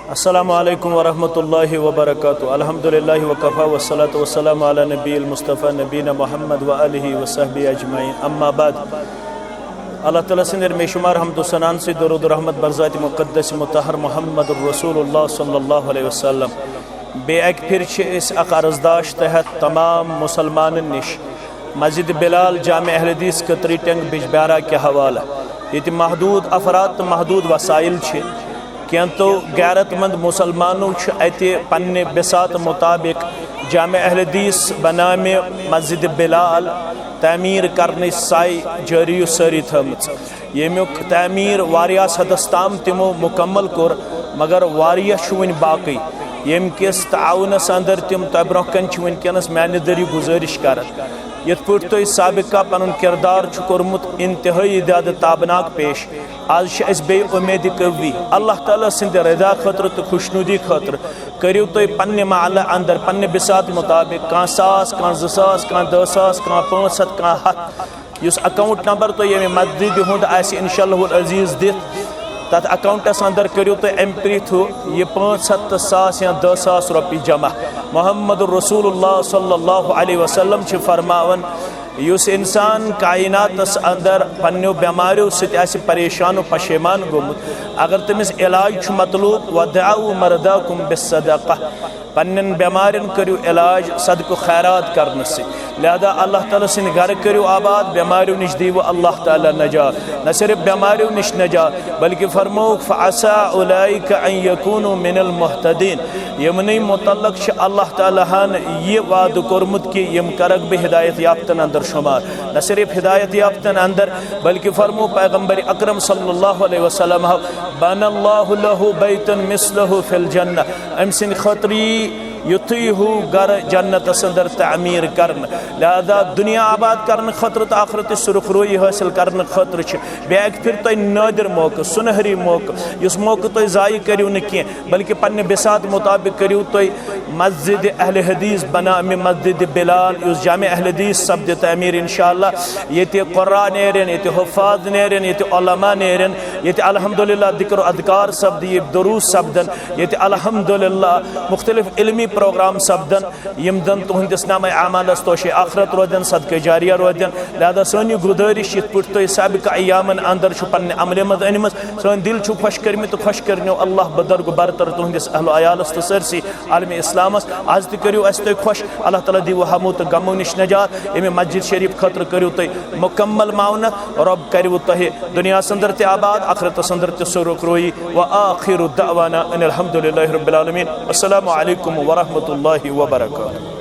अस्सलामु अलैकुम वरहमतुल्लाहि वबरकातुहू। अल्हम्दुलिल्लाहि वकफ़ा वस्सलातु वस्सलामु अला नबील मुस्तफ़ा नबीना मोहम्मद व आलिहि व सहबी अजमाइन। अम्मा बाद। अल्लाह ताला सिंदर बेशुमार हमदो सनान से दरूद रहमत बरज़ात मुक़द्दस मुतहर मोहम्मद रसूलुल्लाह सल्लल्लाहु अलैहि वसल्लम। बे एक फिर अख अर्ज़दाश तहत तमाम मुसलमान निश मस्जिद बिलाल जामे अहले हदीस कतरी टंग बिजबारा के हवाला ये महदूद अफराद तो महदूद वसाइल क्या तो गैरतमंद मुसलमानों अति पन्ने बिसात मुताबिक जामे अहले हदीस बनामे मस्जिद बिलाल तमीर करने साई जारी सारी थमच यमुक तमीर वारियास हदस ताम तिमो मुकम्मल कोर मगर वारिया वन बाकी यम किस ताउनस अंदर तिम तह ब्रोकन वनकस माने दरी गुजारिश कर यथ पे तुम साबिका पन किरदार कोर्मुत इंतहाई ज़्यादा ताबनाक पेश आज बे उम्मीद कवी अल्लाह ताला सिंद रजा खतर तो खुशनुदी खतर करियो तुम पन्ने महल अंदर पन्ने बिसात मुताबिक कह 1000 कह 2000 कह 10,000 कह 500 कह 100 इस अकाउंट नंबर तो ये मस्जिद हुंद इंशाअल्लाह अजीज दित तथ अकाउंटस अंदर करियो तो एम्प्री थ्रू ये 500,000 या 10,000 रुपये जमा मोहम्मद रसूलुल्लाह सल्लल्लाहु अलैहि वसल्लम फरमावन युस इंसान कायनातस अंदर पन्नो बेमारियों से परेशान पशेमान गोमुत अगर तमिस इलाज मतलूब वदअू मरदाकुम बिस्सदक़ा पन्न बेमारिन करियो इलाज सदक़ खैरात करने से लिहाजा अल्लाह ताला सिंद घर करियो आबाद बेमारियों निश दीव अल्लाह ताला नजात न सिर्फ बेमारियों निश नजात बल्कि फरमो फ़असा उलाइका अन यकूनु मिनल मुहतदीन यमनी मुतल्लक अल्लाह ताला हन ये वाद कोरमुत कि यम करक बे हिदायत याफ्तन अंदर शुमार न सिर्फ हिदायत याफ्तन अंदर बल्कि फरमो पैगम्बर अकरम सल्लल्लाहु अलैहि वसल्लम बनल्लाहु लहु बैतन मिस्लहु फिल जन्नह अम सिंद खतरी युथी हु घर जन्नत अंदर तमीर करन लिहाजा दुनिया आबाद करने खतर तो आखरत सुरखरोई हासिल करने खतर बैग फिर तुम नादिर मौका सुनहरी मौका इस मौका तुम ज़ाय करियो न कह बल्कि पन्ने बिसात मुताबिक करियो तुम मस्जिद अहले हदीस बनामे मस्जिद बिलाल उस जामे अहले हदीस सब्द तमीर इंशाअल्लाह ये कुर्रा नेरन ये हुफ़ाज़ नेरन ये उलमा नेरन ये अल्हम्दुलिल्लाह दिक्र अदकार सब्द ये दुरूस सब्दन ये अल्हम्दुलिल्लाह मुख्तलिफ इल्मी प्रोग्राम सब्दन यम दन तुहंदिस नाम आमालस तोशे आखरत रोदन सदक़े जारिया रोदन लिहाजा सोनी गुजारिश ये पे तुम साबिका अयामन अंदर पन्ने अमल मज अनम सोन दिल खुश कर्म तो खुश करनो अल्लाह बदरग बरतर तुहंदिस अहल अयालस तो सरसी आलम इस्लामस आज तो करियो अस तुम खुश अल्लाह ताला दिव हमो तो गमो निश नजात अमे मस्जिद शरीफ खतर करियो तुम मुकम्मल मावना रब करियो तुह दुनिया अंदर ते आबाद आखरत अंदर ते सुरुख रोई व आखिरु दअवाना अनिल हम्दुलिल्लाहि रब्बिल आलमीन। अस्सलामु अलैकुम व रहमतुल्लाहि व बरकातुहू।